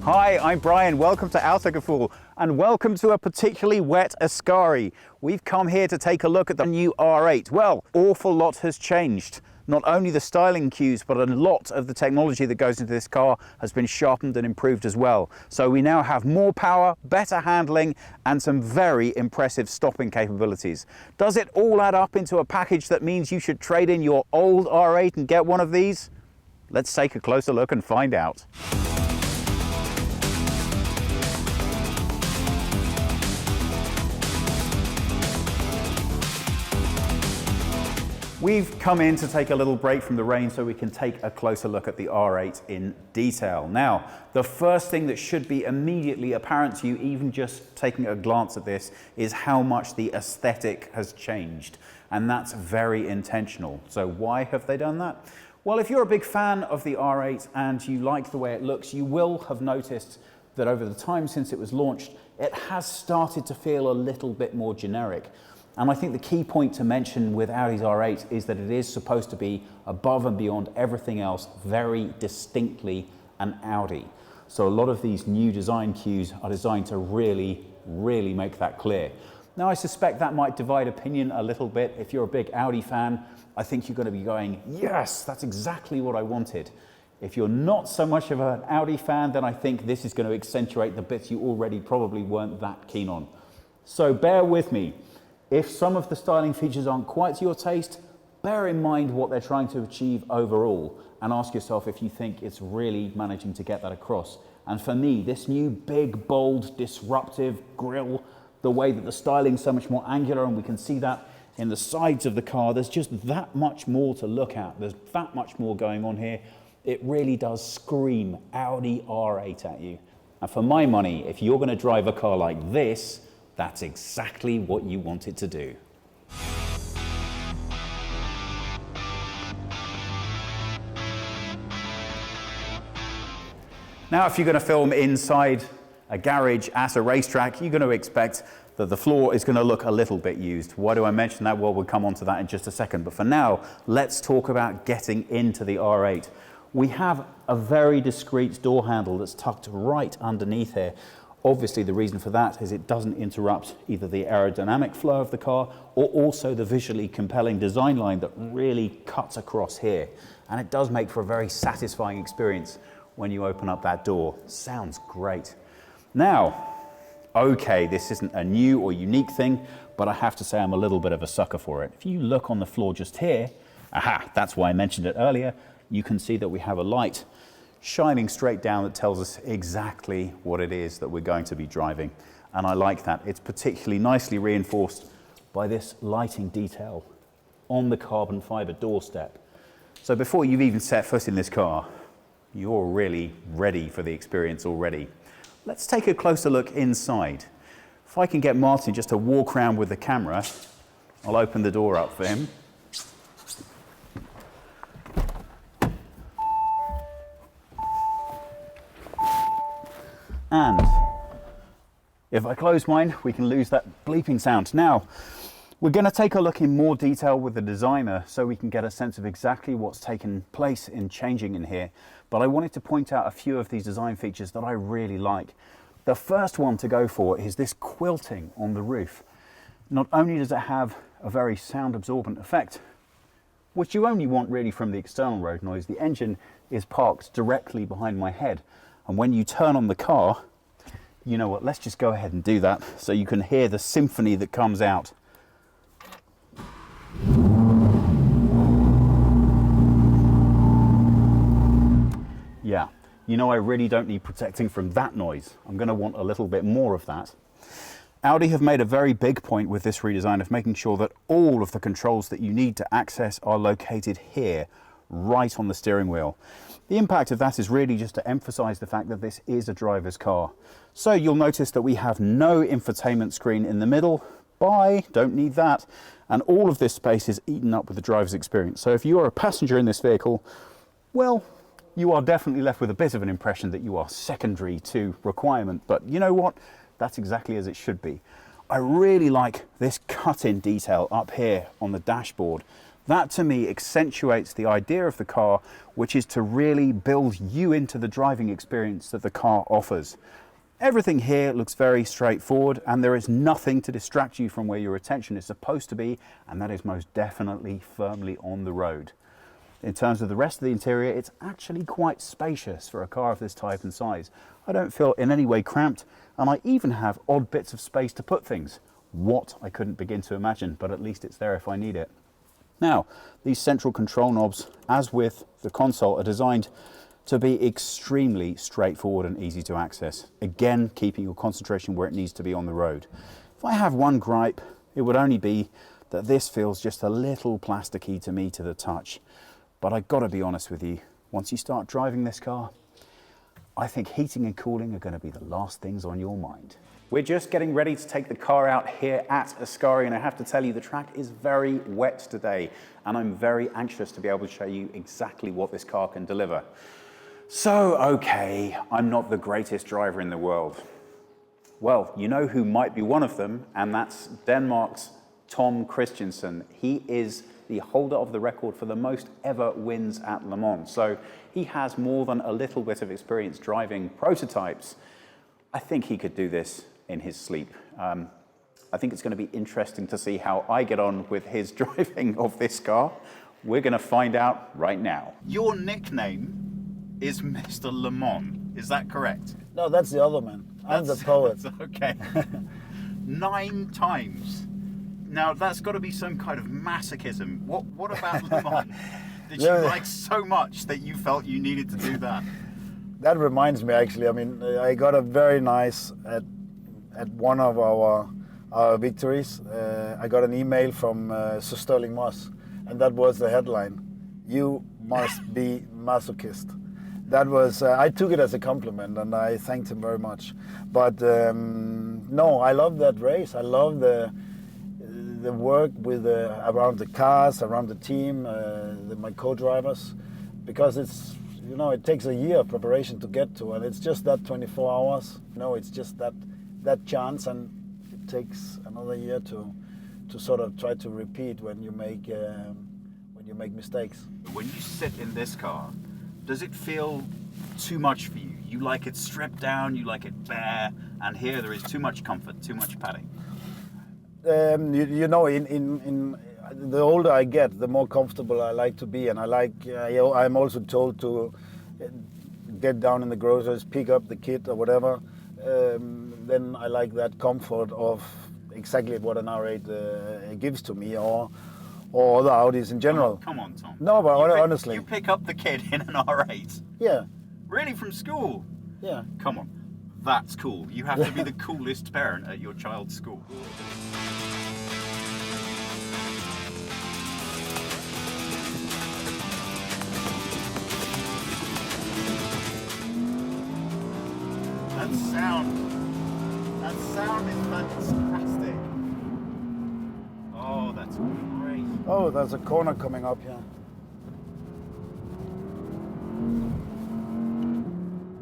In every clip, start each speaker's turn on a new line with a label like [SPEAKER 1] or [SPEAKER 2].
[SPEAKER 1] Hi, I'm Brian. Welcome to Autogefühl and welcome to a particularly wet Ascari. We've come here to take a look at the new R8. Well, awful lot has changed. Not only the styling cues, but a lot of the technology that goes into this car has been sharpened and improved as well. So we now have more power, better handling, and some very impressive stopping capabilities. Does it all add up into a package that means you should trade in your old R8 and get one of these? Let's take a closer look and find out. We've come in to take a little break from the rain so we can take a closer look at the R8 in detail. Now, the first thing that should be immediately apparent to you, even just taking a glance at this, is how much the aesthetic has changed. And that's very intentional. So why have they done that? Well, if you're a big fan of the R8 and you like the way it looks, you will have noticed that over the time since it was launched, it has started to feel a little bit more generic. And I think the key point to mention with Audi's R8 is that it is supposed to be above and beyond everything else, very distinctly an Audi. So a lot of these new design cues are designed to really make that clear. Now, I suspect that might divide opinion a little bit. If you're a big Audi fan, I think you're going to be going, yes, that's exactly what I wanted. If you're not so much of an Audi fan, then I think this is going to accentuate the bits you already probably weren't that keen on. So bear with me. If some of the styling features aren't quite to your taste, bear in mind what they're trying to achieve overall and ask yourself if you think it's really managing to get that across. And for me, this new big, bold, disruptive grille, the way that the styling's so much more angular, and we can see that in the sides of the car, there's just that much more to look at. There's that much more going on here. It really does scream Audi R8 at you. And for my money, if you're going to drive a car like this, that's exactly what you want it to do. Now, if you're going to film inside a garage at a racetrack, you're going to expect that the floor is going to look a little bit used. Why do I mention that? Well, we'll come on to that in just a second. But for now, let's talk about getting into the R8. We have a very discreet door handle that's tucked right underneath here. Obviously, the reason for that is it doesn't interrupt either the aerodynamic flow of the car or also the visually compelling design line that really cuts across here. And it does make for a very satisfying experience when you open up that door. Sounds great. Now, okay, this isn't a new or unique thing, but I have to say I'm a little bit of a sucker for it. If you look on the floor just here, aha, that's why I mentioned it earlier, you can see that we have a light shining straight down that tells us exactly what it is that we're going to be driving. And I like that. It's particularly nicely reinforced by this lighting detail on the carbon fiber doorstep. So before you've even set foot in this car, you're really ready for the experience already. Let's take a closer look inside. If I can get Martin just to walk around with the camera, I'll open the door up for him. And if I close mine, we can lose that bleeping sound. Now, we're going to take a look in more detail with the designer so we can get a sense of exactly what's taken place in changing in here. But I wanted to point out a few of these design features that I really like. The first one to go for is this quilting on the roof. Not only does it have a very sound absorbent effect, which you only want really from the external road noise, the engine is parked directly behind my head. And when you turn on the car, you know what, let's just go ahead and do that so you can hear the symphony that comes out. Yeah, you know I really don't need protecting from that noise. I'm going to want a little bit more of that. Audi have made a very big point with this redesign of making sure that all of the controls that you need to access are located here, right on the steering wheel. The impact of that is really just to emphasize the fact that this is a driver's car. So you'll notice that we have no infotainment screen in the middle. Bye, don't need that. And all of this space is eaten up with the driver's experience. So if you are a passenger in this vehicle, well, you are definitely left with a bit of an impression that you are secondary to requirement. But you know what? That's exactly as it should be. I really like this cut-in detail up here on the dashboard. That to me accentuates the idea of the car, which is to really build you into the driving experience that the car offers. Everything here looks very straightforward, and there is nothing to distract you from where your attention is supposed to be, and that is most definitely firmly on the road. In terms of the rest of the interior, it's actually quite spacious for a car of this type and size. I don't feel in any way cramped, and I even have odd bits of space to put things. What I couldn't begin to imagine, but at least it's there if I need it. Now, these central control knobs, as with the console, are designed to be extremely straightforward and easy to access. Again, keeping your concentration where it needs to be on the road. If I have one gripe, it would only be that this feels just a little plasticky to me to the touch. But I've got to be honest with you, once you start driving this car, I think heating and cooling are going to be the last things on your mind. We're just getting ready to take the car out here at Ascari, and I have to tell you the track is very wet today, and I'm very anxious to be able to show you exactly what this car can deliver. So, okay, I'm not the greatest driver in the world. Well, you know who might be one of them, and that's Denmark's Tom Christensen. He is the holder of the record for the most ever wins at Le Mans. So he has more than a little bit of experience driving prototypes. I think he could do this in his sleep. I think it's going to be interesting to see how I get on with his driving of this car. We're going to find out right now. Your nickname is Mr. Le Mans, is that correct?
[SPEAKER 2] No, that's the other man. I'm the poet.
[SPEAKER 1] Okay. 9 times. Now that's got to be some kind of masochism. What about Le Mans? Did you like so much that you felt you needed to do that?
[SPEAKER 2] That reminds me, actually. I mean, I got a very nice at one of our victories. I got an email from Sir Sterling Moss, and that was the headline: "You must be masochist." That was I took it as a compliment, and I thanked him very much. But no, I love that race. I love the work with around the cars, around the team, my co-drivers, because it's, you know, it takes a year of preparation to get to, and it's just that 24 hours. No, it's just that chance, and it takes another year to sort of try to repeat when you make mistakes.
[SPEAKER 1] When you sit in this car, does it feel too much for you? You like it stripped down, you like it bare, and here there is too much comfort, too much padding.
[SPEAKER 2] You know, in the older I get, the more comfortable I like to be, and I'm also told to get down in the groceries, pick up the kit or whatever. Then I like that comfort of exactly what an R8 gives to me, or other Audis in general.
[SPEAKER 1] Come on, Tom.
[SPEAKER 2] No, but honestly,
[SPEAKER 1] you pick up the kid in an R8.
[SPEAKER 2] Yeah.
[SPEAKER 1] Really, from school?
[SPEAKER 2] Yeah.
[SPEAKER 1] Come on, that's cool. You have to be the coolest parent at your child's school. That sound is fantastic. Oh, that's great.
[SPEAKER 2] Oh, there's a corner coming up here.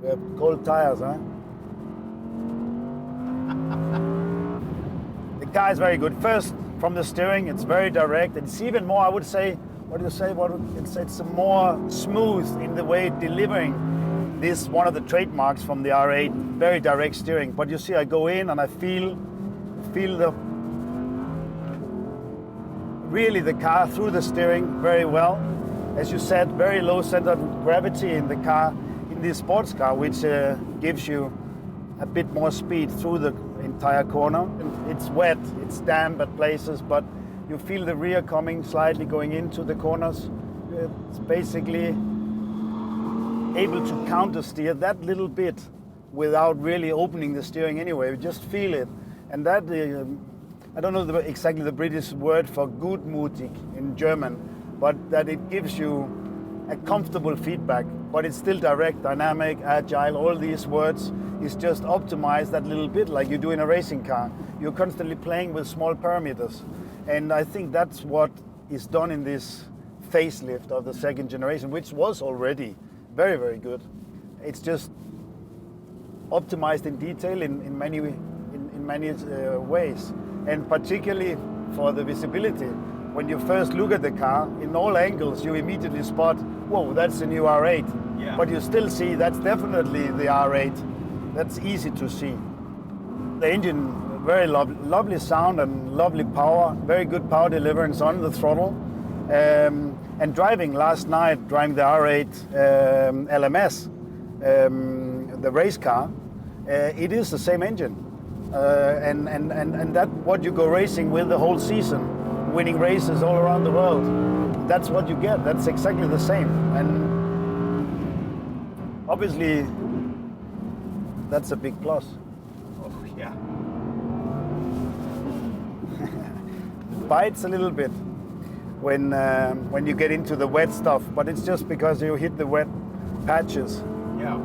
[SPEAKER 2] We have cold tires, huh? The car is very good. First, from the steering, it's very direct. It's even more, I would say, it's more smooth in the way delivering. This is one of the trademarks from the R8, very direct steering. But you see, I go in and I feel the car through the steering very well. As you said, very low center of gravity in the car, in this sports car, which gives you a bit more speed through the entire corner. And it's wet, it's damp at places, but you feel the rear coming slightly going into the corners. It's basically able to counter steer that little bit without really opening the steering anyway. You just feel it. And that, I don't know exactly the British word for gutmutig in German, but that it gives you a comfortable feedback, but it's still direct, dynamic, agile, all these words is just optimized that little bit like you do in a racing car. You're constantly playing with small parameters. And I think that's what is done in this facelift of the second generation, which was already very, very good. It's just optimized in detail in many ways, and particularly for the visibility. when you first look at the car, in all angles, you immediately spot, whoa, that's the new R8.
[SPEAKER 1] Yeah.
[SPEAKER 2] But you still see that's definitely the R8. That's easy to see. The engine, very lovely sound and lovely power, very good power deliverance on the throttle. And driving last night, driving the R8 LMS, the race car, it is the same engine. And that what you go racing with the whole season, winning races all around the world. That's what you get. That's exactly the same. And obviously, that's a big plus.
[SPEAKER 1] Oh, yeah.
[SPEAKER 2] It bites a little bit when you get into the wet stuff, but it's just because you hit the wet patches.
[SPEAKER 1] Yeah.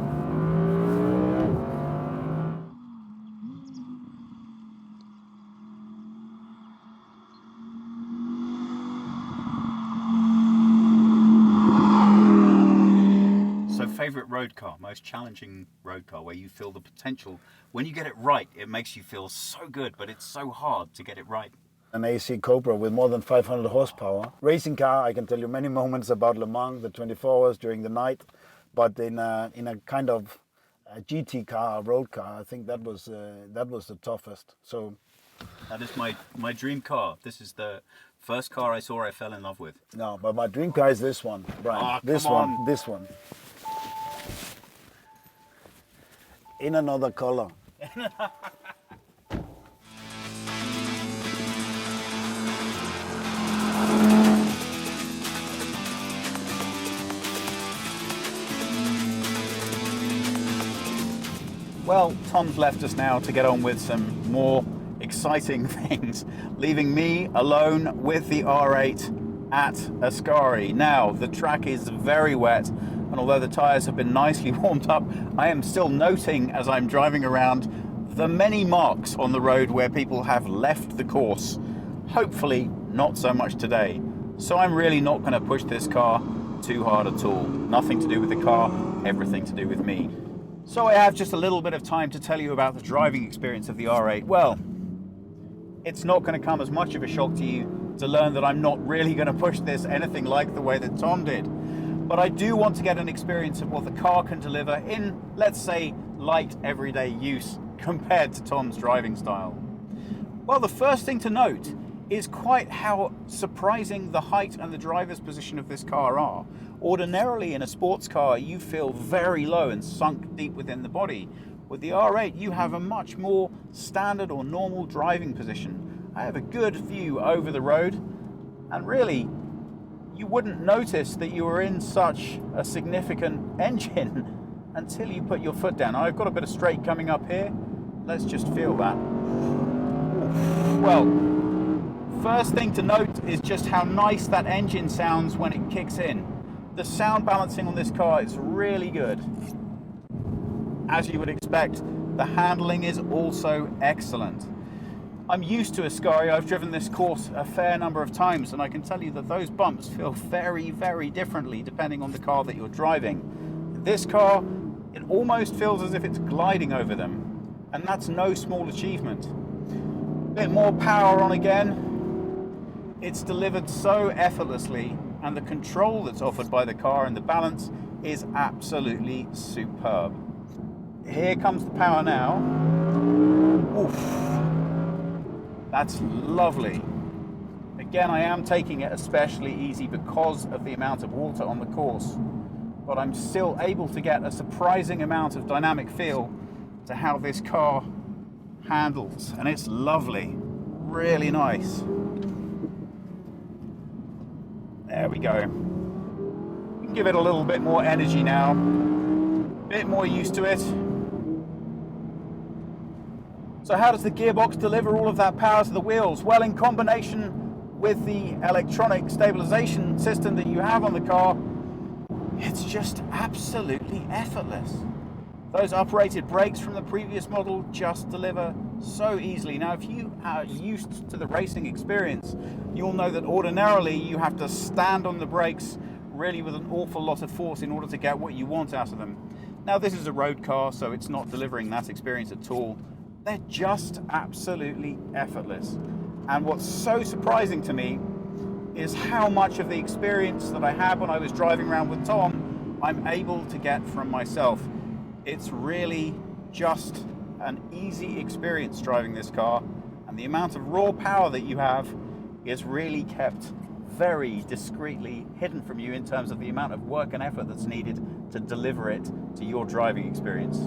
[SPEAKER 1] Favorite road car, most challenging road car, where you feel the potential. When you get it right, it makes you feel so good, but it's so hard to get it right.
[SPEAKER 2] An AC Cobra with more than 500 horsepower. Racing car, I can tell you many moments about Le Mans, the 24 hours during the night, but in a kind of a GT car, a road car, I think that was the toughest. So
[SPEAKER 1] that is my dream car. This is the first car I saw I fell in love with.
[SPEAKER 2] No, but my dream car is this one, Brian.
[SPEAKER 1] Oh,
[SPEAKER 2] this one. In another color.
[SPEAKER 1] Well, Tom's left us now to get on with some more exciting things, leaving me alone with the R8 at Ascari. Now, the track is very wet, and although the tyres have been nicely warmed up, I am still noting as I'm driving around the many marks on the road where people have left the course. Hopefully not so much today. So I'm really not going to push this car too hard at all. Nothing to do with the car, everything to do with me. So I have just a little bit of time to tell you about the driving experience of the R8. Well, it's not going to come as much of a shock to you to learn that I'm not really going to push this anything like the way that Tom did. But I do want to get an experience of what the car can deliver in, let's say, light everyday use compared to Tom's driving style. Well, the first thing to note is quite how surprising the height and the driver's position of this car are. Ordinarily in a sports car, you feel very low and sunk deep within the body. With the R8, you have a much more standard or normal driving position. I have a good view over the road, and really, you wouldn't notice that you were in such a significant engine until you put your foot down. I've got a bit of straight coming up here. Let's just feel that. Well, first thing to note is just how nice that engine sounds when it kicks in. The sound balancing on this car is really good. As you would expect, the handling is also excellent. I'm used to Ascari. I've driven this course a fair number of times, and I can tell you that those bumps feel very, very differently depending on the car that you're driving. This car, it almost feels as if it's gliding over them, and that's no small achievement. A bit more power on again. It's delivered so effortlessly, and the control that's offered by the car and the balance is absolutely superb. Here comes the power now. Oof. That's lovely. Again, I am taking it especially easy because of the amount of water on the course, but I'm still able to get a surprising amount of dynamic feel to how this car handles, and it's lovely, really nice. There we go. We can give it a little bit more energy now, a bit more used to it. So how does the gearbox deliver all of that power to the wheels? Well, in combination with the electronic stabilization system that you have on the car, it's just absolutely effortless. Those uprated brakes from the previous model just deliver so easily. Now, if you are used to the racing experience, you'll know that ordinarily you have to stand on the brakes really with an awful lot of force in order to get what you want out of them. Now, this is a road car, so it's not delivering that experience at all. They're just absolutely effortless. And what's so surprising to me is how much of the experience that I had when I was driving around with Tom, I'm able to get from myself. It's really just an easy experience driving this car, and the amount of raw power that you have is really kept very discreetly hidden from you in terms of the amount of work and effort that's needed to deliver it to your driving experience.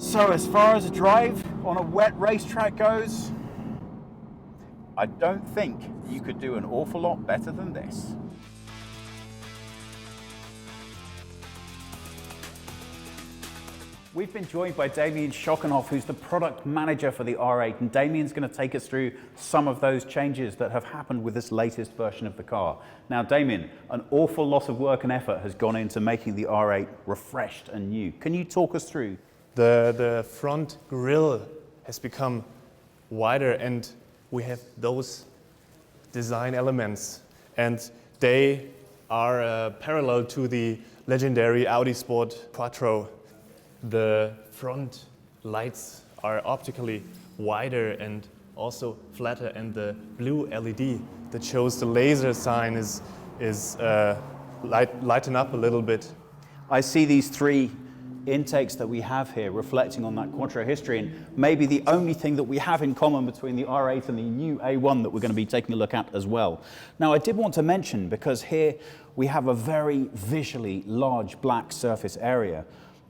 [SPEAKER 1] So as far as a drive on a wet racetrack goes, I don't think you could do an awful lot better than this. We've been joined by Damien Schockenhoff, who's the product manager for the R8, and Damien's going to take us through some of those changes that have happened with this latest version of the car. Now, Damien, an awful lot of work and effort has gone into making the R8 refreshed and new. Can you talk us through?
[SPEAKER 3] The front grille has become wider, and we have those design elements, and they are parallel to the legendary Audi Sport Quattro. The front lights are optically wider and also flatter, and the blue LED that shows the laser sign is lighten up a little bit.
[SPEAKER 1] I see these three intakes that we have here reflecting on that Quattro history, and maybe the only thing that we have in common between the R8 and the new A1 that we're going to be taking a look at as well. Now, I did want to mention, because here we have a very visually large black surface area,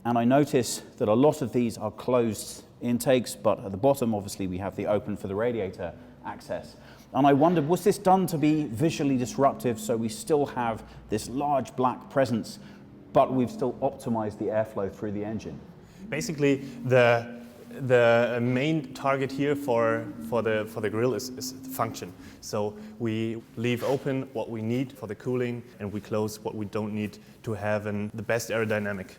[SPEAKER 1] and I notice that a lot of these are closed intakes, but at the bottom, obviously, we have the open for the radiator access. And I wondered, was this done to be visually disruptive, so we still have this large black presence, but we've still optimized the airflow through the engine?
[SPEAKER 3] Basically, the main target here for the grille is the function. So we leave open what we need for the cooling, and we close what we don't need to have the best aerodynamic.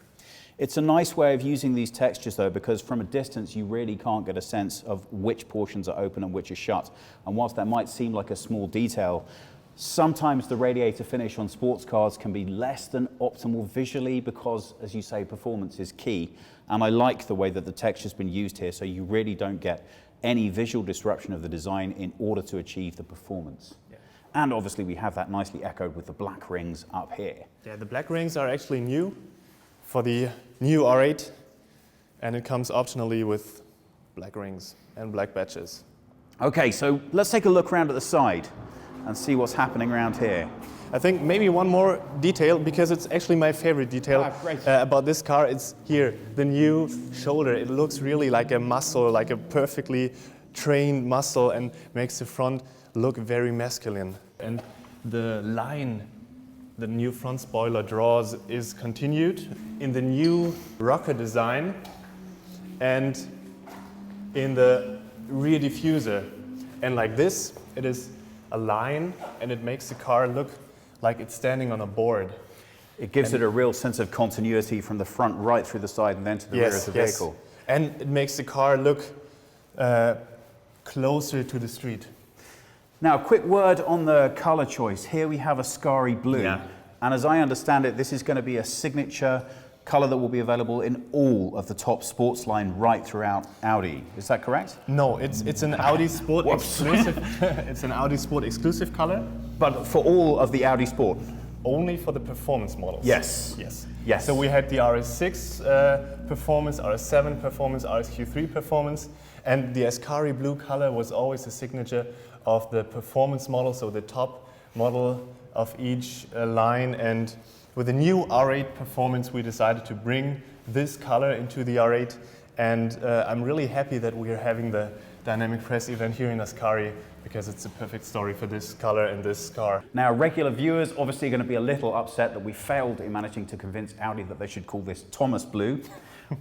[SPEAKER 1] It's a nice way of using these textures, though, because from a distance you really can't get a sense of which portions are open and which are shut. And whilst that might seem like a small detail, sometimes the radiator finish on sports cars can be less than optimal visually because, as you say, performance is key. And I like the way that the texture's been used here, so you really don't get any visual disruption of the design in order to achieve the performance. Yeah. And obviously we have that nicely echoed with the black rings up here.
[SPEAKER 3] Yeah, the black rings are actually new for the new R8, and it comes optionally with black rings and black badges.
[SPEAKER 1] Okay, so let's take a look around at the side and see what's happening around here.
[SPEAKER 3] I think maybe one more detail, because it's actually my favorite detail about this car. It's here, the new shoulder. It looks really like a muscle, like a perfectly trained muscle, and makes the front look very masculine. And the line the new front spoiler draws is continued in the new rocker design and in the rear diffuser. And like this, it is a line, and it makes the car look like it's standing on a board.
[SPEAKER 1] It gives it a real sense of continuity from the front right through the side and then to the rear of the vehicle.
[SPEAKER 3] And it makes the car look closer to the street.
[SPEAKER 1] Now, a quick word on the color choice. Here we have Ascari blue. Yeah. And as I understand it, this is going to be a signature color that will be available in all of the top sports line right throughout Audi. Is that correct?
[SPEAKER 3] No, it's an Audi Sport exclusive. It's an Audi Sport exclusive color.
[SPEAKER 1] But for all of the Audi Sport?
[SPEAKER 3] Only for the performance models.
[SPEAKER 1] Yes.
[SPEAKER 3] Yes.
[SPEAKER 1] Yes.
[SPEAKER 3] So we had the RS6 performance, RS7 performance, RSQ3 performance, and the Ascari blue color was always the signature of the performance model, so the top model of each line. And with the new R8 performance, we decided to bring this color into the R8, and I'm really happy that we are having the dynamic press event here in Ascari, because it's a perfect story for this color and this car.
[SPEAKER 1] Now, regular viewers obviously going to be a little upset that we failed in managing to convince Audi that they should call this Thomas Blue.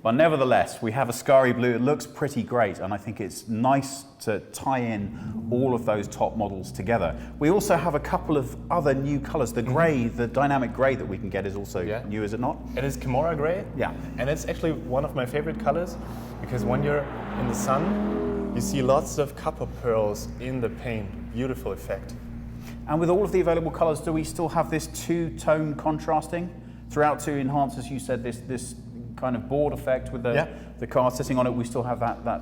[SPEAKER 1] But nevertheless, we have Ascari Blue. It looks pretty great, and I think it's nice to tie in all of those top models together. We also have a couple of other new colors. The gray, the dynamic gray that we can get is also new, is it not?
[SPEAKER 3] It is Kimura gray.
[SPEAKER 1] Yeah.
[SPEAKER 3] And it's actually one of my favorite colors, because when you're in the sun, you see lots of copper pearls in the paint. Beautiful effect.
[SPEAKER 1] And with all of the available colors, do we still have this two-tone contrasting throughout to enhance, as you said, this kind of board effect with the car sitting on it? We still have that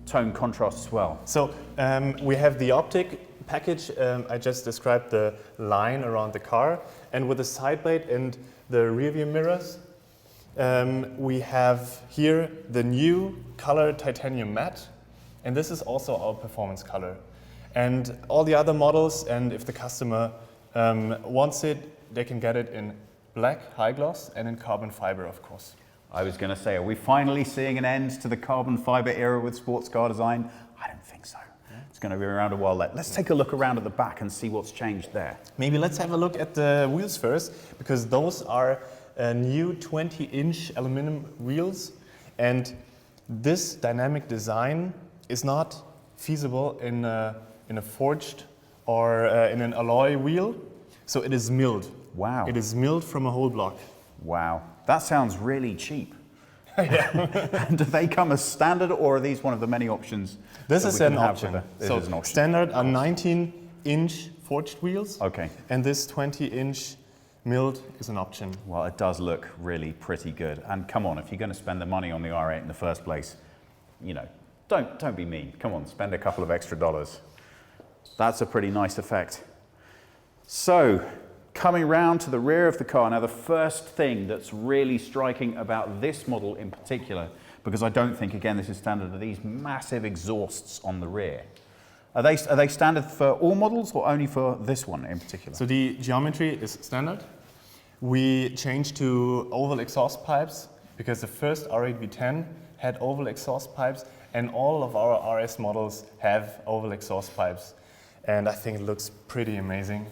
[SPEAKER 1] tone contrast as well.
[SPEAKER 3] So we have the optic package, I just described the line around the car, and with the side plate and the rear view mirrors, we have here the new color titanium matte, and this is also our performance color. And all the other models, and if the customer wants it, they can get it in black high gloss and in carbon fiber, of course.
[SPEAKER 1] I was going to say, are we finally seeing an end to the carbon fiber era with sports car design? I don't think so. It's going to be around a while. Let's take a look around at the back and see what's changed there.
[SPEAKER 3] Maybe let's have a look at the wheels first, because those are new 20-inch aluminum wheels, and this dynamic design is not feasible in a forged or in an alloy wheel, so it is milled.
[SPEAKER 1] Wow.
[SPEAKER 3] It is milled from a whole block.
[SPEAKER 1] Wow. That sounds really cheap. And do they come as standard, or are these one of the many options?
[SPEAKER 3] This is an option.
[SPEAKER 1] This is an option.
[SPEAKER 3] Standard are 19-inch forged wheels.
[SPEAKER 1] Okay.
[SPEAKER 3] And this 20-inch milled is an option.
[SPEAKER 1] Well, it does look really pretty good. And come on, if you're going to spend the money on the R8 in the first place, you know, don't be mean. Come on, spend a couple of extra dollars. That's a pretty nice effect. So, coming round to the rear of the car, now the first thing that's really striking about this model in particular, because I don't think, again, this is standard, are these massive exhausts on the rear. Are they standard for all models or only for this one in particular?
[SPEAKER 3] So the geometry is standard. We changed to oval exhaust pipes because the first R8 V10 had oval exhaust pipes, and all of our RS models have oval exhaust pipes. And I think it looks pretty amazing.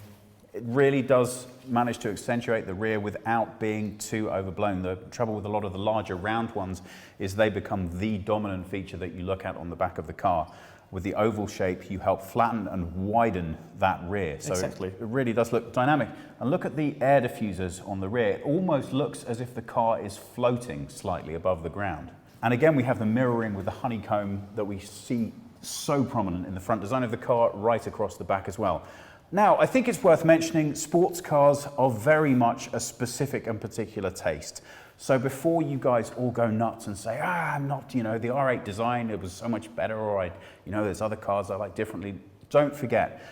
[SPEAKER 1] It really does manage to accentuate the rear without being too overblown. The trouble with a lot of the larger round ones is they become the dominant feature that you look at on the back of the car. With the oval shape, you help flatten and widen that rear. So
[SPEAKER 3] exactly.
[SPEAKER 1] It really does look dynamic. And look at the air diffusers on the rear. It almost looks as if the car is floating slightly above the ground. And again, we have the mirroring with the honeycomb that we see so prominent in the front design of the car, right across the back as well. Now, I think it's worth mentioning sports cars are very much a specific and particular taste. So before you guys all go nuts and say, I'm not, the R8 design, it was so much better, or there's other cars I like differently, don't forget,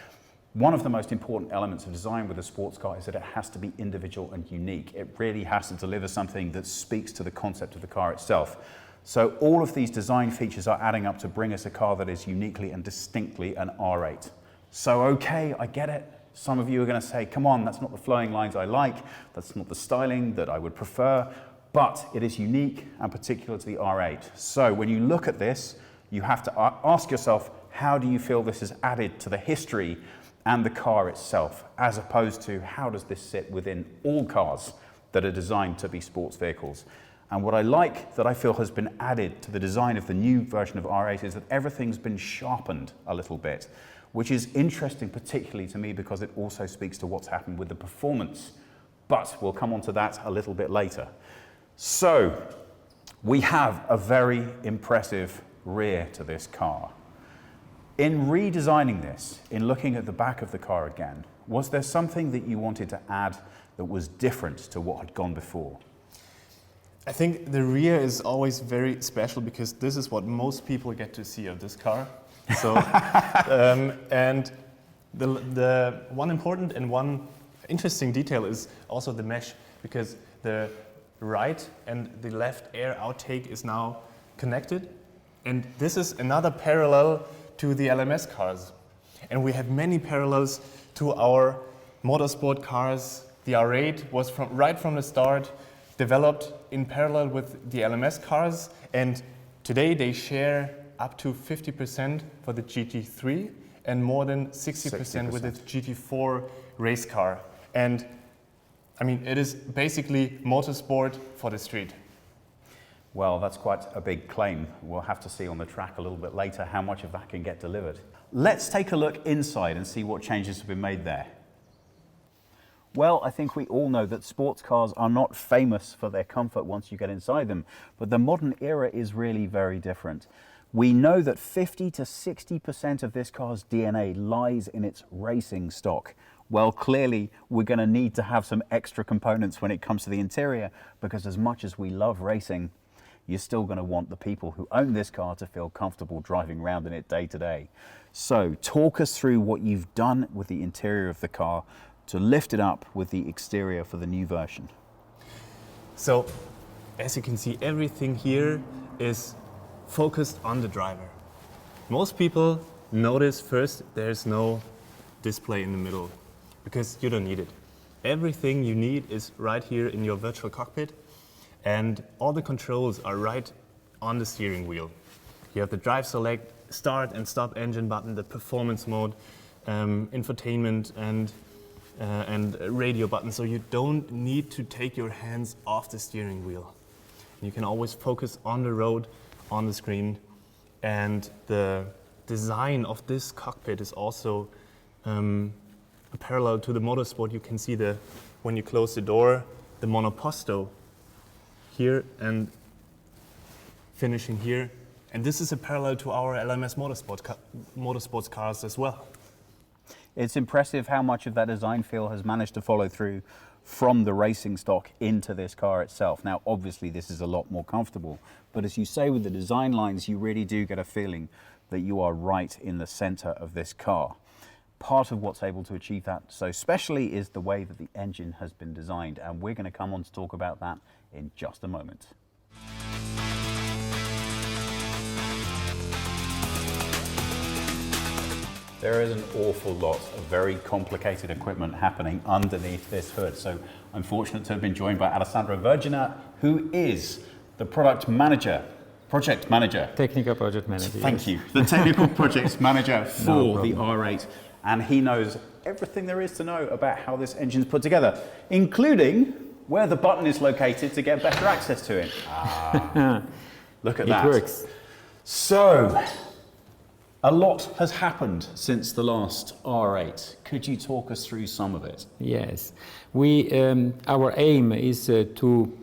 [SPEAKER 1] one of the most important elements of design with a sports car is that it has to be individual and unique. It really has to deliver something that speaks to the concept of the car itself. So all of these design features are adding up to bring us a car that is uniquely and distinctly an R8. So okay, I get it. Some of you are going to say, come on, that's not the flowing lines I like, that's not the styling that I would prefer, but it is unique and particular to the R8. So when you look at this, you have to ask yourself, how do you feel this is added to the history and the car itself, as opposed to how does this sit within all cars that are designed to be sports vehicles? And what I like that I feel has been added to the design of the new version of R8 is that everything's been sharpened a little bit, which is interesting particularly to me because it also speaks to what's happened with the performance. But we'll come on to that a little bit later. So we have a very impressive rear to this car. In redesigning this, in looking at the back of the car again, was there something that you wanted to add that was different to what had gone before?
[SPEAKER 3] I think the rear is always very special because this is what most people get to see of this car. So, and the one important and one interesting detail is also the mesh, because the right and the left air outtake is now connected, and this is another parallel to the LMS cars. And we have many parallels to our motorsport cars. The R8 was right from the start developed in parallel with the LMS cars, and today they share up to 50% for the GT3 and more than 60% with the GT4 race car. And I mean, it is basically motorsport for the street.
[SPEAKER 1] Well, that's quite a big claim. We'll have to see on the track a little bit later how much of that can get delivered. Let's take a look inside and see what changes have been made there. Well, I think we all know that sports cars are not famous for their comfort once you get inside them, but the modern era is really very different. We know that 50 to 60% of this car's DNA lies in its racing stock. Well, clearly, we're going to need to have some extra components when it comes to the interior, because as much as we love racing, you're still going to want the people who own this car to feel comfortable driving around in it day to day. So talk us through what you've done with the interior of the car to lift it up with the exterior for the new version.
[SPEAKER 3] So, as you can see, everything here is focused on the driver. Most people notice first there's no display in the middle because you don't need it. Everything you need is right here in your virtual cockpit, and all the controls are right on the steering wheel. You have the drive select, start and stop engine button, the performance mode, infotainment and radio button, so you don't need to take your hands off the steering wheel. You can always focus on the road, on the screen, and the design of this cockpit is also parallel to the motorsport. You can see when you close the door, the monoposto here and finishing here. And this is a parallel to our LMS motorsports cars as well.
[SPEAKER 1] It's impressive how much of that design feel has managed to follow through from the racing stock into this car itself. Now, obviously, this is a lot more comfortable, but as you say, with the design lines, you really do get a feeling that you are right in the center of this car. Part of what's able to achieve that so specially is the way that the engine has been designed, and we're going to come on to talk about that in just a moment. There is an awful lot of very complicated equipment happening underneath this hood. So I'm fortunate to have been joined by Alessandro Vergina, who is the project manager.
[SPEAKER 4] Technical project manager.
[SPEAKER 1] Thank you. The technical project manager for the R8. And he knows everything there is to know about how this engine's put together, including where the button is located to get better access to it. Look at that.
[SPEAKER 4] It works.
[SPEAKER 1] So, a lot has happened since the last R8. Could you talk us through some of it?
[SPEAKER 4] Yes. Our aim is to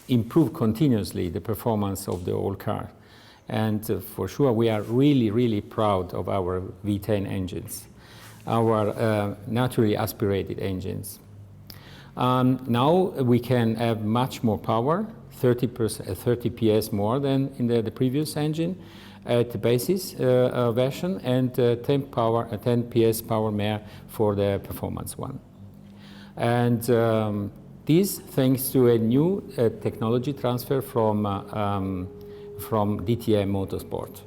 [SPEAKER 4] improve continuously the performance of the whole car. And for sure, we are really, really proud of our V10 engines, our naturally aspirated engines. Now we can have much more power, 30 PS more than in the previous engine at the basis version, and 10 PS power more for the performance one. And this thanks to a new technology transfer from DTM Motorsport,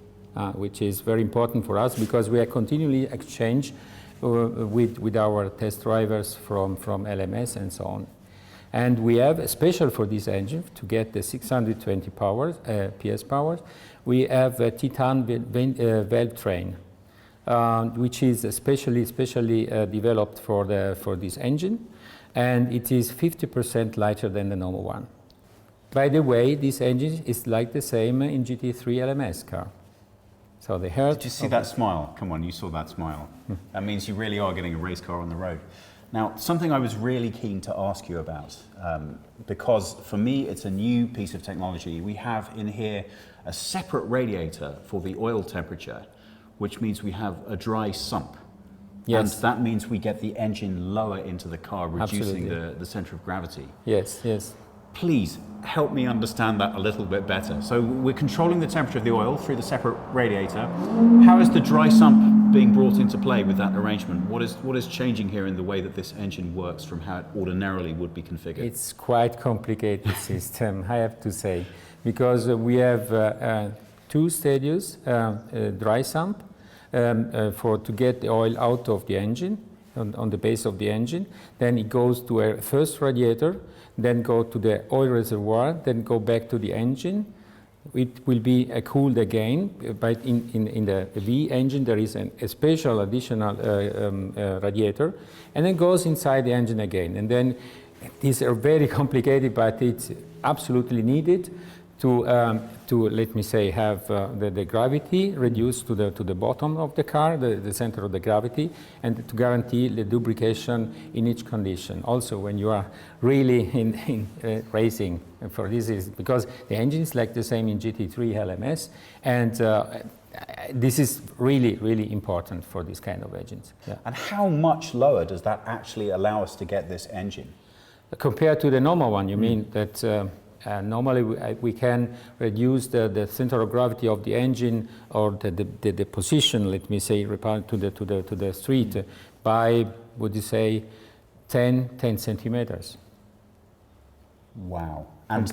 [SPEAKER 4] which is very important for us because we are continually exchange with our test drivers from LMS and so on. And we have, a special for this engine, to get the 620 PS power, we have a Titan valve train, which is especially developed for this engine, and it is 50% lighter than the normal one. By the way, this engine is like the same in GT3 LMS car. So the heart.
[SPEAKER 1] Did you see that smile? Come on, you saw that smile. That means you really are getting a race car on the road. Now, something I was really keen to ask you about, because for me it's a new piece of technology. We have in here a separate radiator for the oil temperature, which means we have a dry sump. Yes. And that means we get the engine lower into the car, reducing the center of gravity.
[SPEAKER 4] Yes, yes.
[SPEAKER 1] Please help me understand that a little bit better. So we're controlling the temperature of the oil through the separate radiator. How is the dry sump being brought into play with that arrangement? What is changing here in the way that this engine works from how it ordinarily would be configured?
[SPEAKER 4] It's quite complicated system, I have to say, because we have two stages, dry sump, to get the oil out of the engine, on the base of the engine. Then it goes to a first radiator, then go to the oil reservoir, then go back to the engine. It will be cooled again, but in the V engine there is a special additional radiator, and then goes inside the engine again. And then these are very complicated, but it's absolutely needed to let me say, have the gravity reduced to the bottom of the car, the center of the gravity, and to guarantee the lubrication in each condition. Also, when you are really in racing, for this is because the engine is like the same in GT3 LMS, and this is really, really important for this kind of engines. Yeah.
[SPEAKER 1] And how much lower does that actually allow us to get this engine?
[SPEAKER 4] Compared to the normal one, you mean that Normally, we can reduce the center of gravity of the engine or the position, let me say, to the street by, would you say, 10 centimeters.
[SPEAKER 1] Wow. And,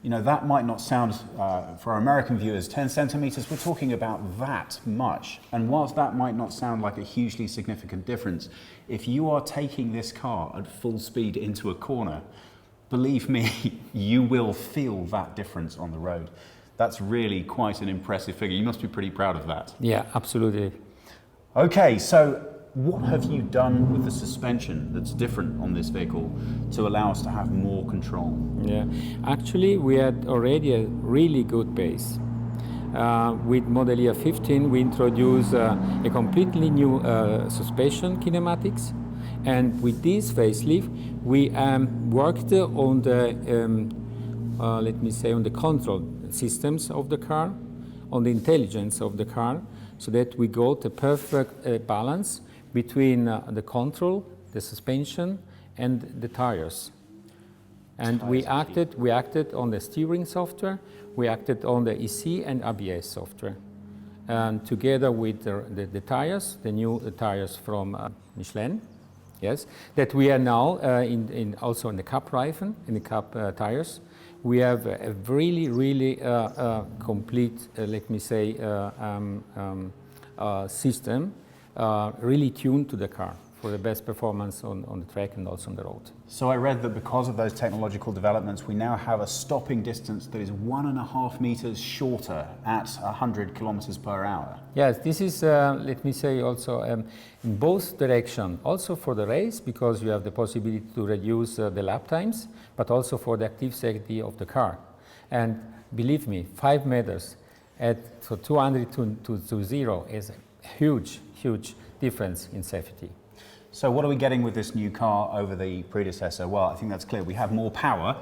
[SPEAKER 1] you know, that might not sound, for our American viewers, 10 centimeters, we're talking about that much. And whilst that might not sound like a hugely significant difference, if you are taking this car at full speed into a corner, believe me, you will feel that difference on the road. That's really quite an impressive figure. You must be pretty proud of that.
[SPEAKER 4] Yeah, absolutely.
[SPEAKER 1] Okay, so what have you done with the suspension that's different on this vehicle to allow us to have more control?
[SPEAKER 4] Yeah, actually we had already a really good base. With Model Year 15 we introduced a completely new suspension kinematics, and with this facelift we worked on the, let me say, on the control systems of the car, on the intelligence of the car, so that we got a perfect balance between the control, the suspension, and the tires. And we acted on the steering software, we acted on the EC and ABS software. And together with the tires, the new tires from Michelin, yes, that we are now also in the Cup Reifen, in the Cup tires. We have a really complete, let me say, system, really tuned to the car for the best performance on the track and also on the road.
[SPEAKER 1] So I read that because of those technological developments, we now have a stopping distance that is 1.5 meters shorter at 100 kilometers per hour.
[SPEAKER 4] Yes, this is, let me say, also in both directions, also for the race, because you have the possibility to reduce the lap times, but also for the active safety of the car. And believe me, 5 meters at 200 to 0 is a huge difference in safety.
[SPEAKER 1] So what are we getting with this new car over the predecessor? Well, I think that's clear. We have more power.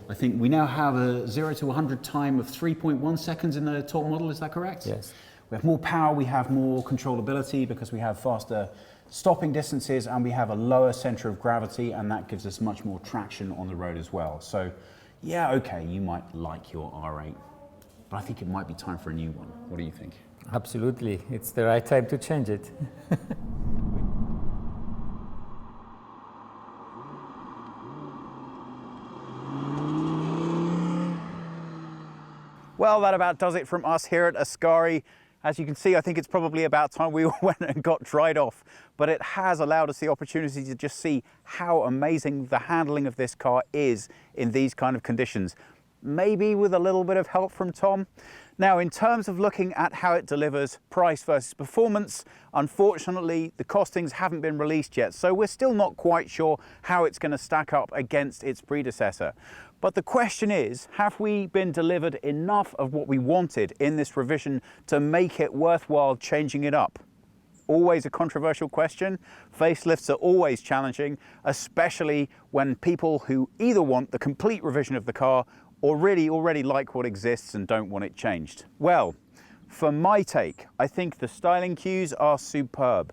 [SPEAKER 1] I think we now have a 0 to 100 time of 3.1 seconds in the top model, is that correct?
[SPEAKER 4] Yes.
[SPEAKER 1] We have more power, we have more controllability because we have faster stopping distances and we have a lower center of gravity, and that gives us much more traction on the road as well. So yeah, okay, you might like your R8, but I think it might be time for a new one. What do you think?
[SPEAKER 4] Absolutely, it's the right time to change it.
[SPEAKER 1] Well, that about does it from us here at Ascari. As you can see, I think it's probably about time we went and got dried off, but it has allowed us the opportunity to just see how amazing the handling of this car is in these kind of conditions. Maybe with a little bit of help from Tom. Now, in terms of looking at how it delivers price versus performance, unfortunately, the costings haven't been released yet, so we're still not quite sure how it's going to stack up against its predecessor. But the question is, have we been delivered enough of what we wanted in this revision to make it worthwhile changing it up? Always a controversial question. Facelifts are always challenging, especially when people who either want the complete revision of the car or really already like what exists and don't want it changed. Well, for my take, I think the styling cues are superb.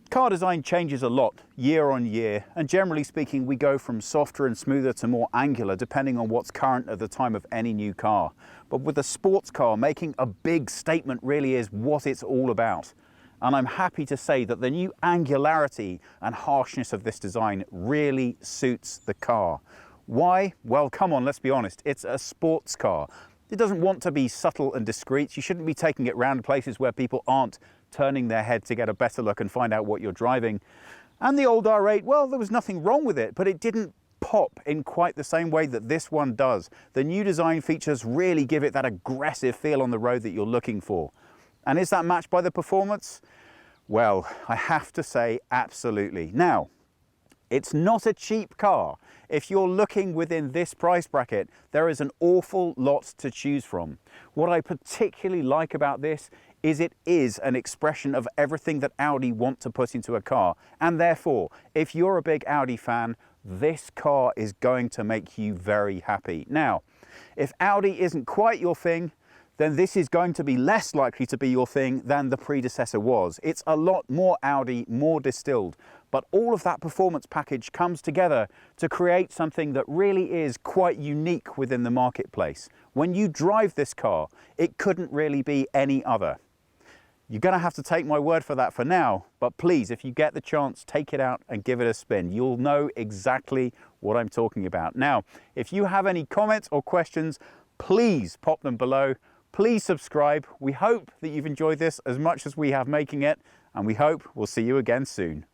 [SPEAKER 1] Car design changes a lot year on year, and generally speaking, we go from softer and smoother to more angular depending on what's current at the time of any new car. But with a sports car, making a big statement really is what it's all about. And I'm happy to say that the new angularity and harshness of this design really suits the car. Why? Well, come on, let's be honest, it's a sports car. It doesn't want to be subtle and discreet. You shouldn't be taking it around places where people aren't turning their head to get a better look and find out what you're driving. And the old R8, well, there was nothing wrong with it, but it didn't pop in quite the same way that this one does. The new design features really give it that aggressive feel on the road that you're looking for. And is that matched by the performance? Well, I have to say absolutely. Now, it's not a cheap car. If you're looking within this price bracket, there is an awful lot to choose from. What I particularly like about this is it is an expression of everything that Audi want to put into a car. And therefore, if you're a big Audi fan, this car is going to make you very happy. Now, if Audi isn't quite your thing, then this is going to be less likely to be your thing than the predecessor was. It's a lot more Audi, more distilled, but all of that performance package comes together to create something that really is quite unique within the marketplace. When you drive this car, it couldn't really be any other. You're going to have to take my word for that for now, but please, if you get the chance, take it out and give it a spin. You'll know exactly what I'm talking about. Now, if you have any comments or questions, please pop them below. Please subscribe. We hope that you've enjoyed this as much as we have making it, and we hope we'll see you again soon.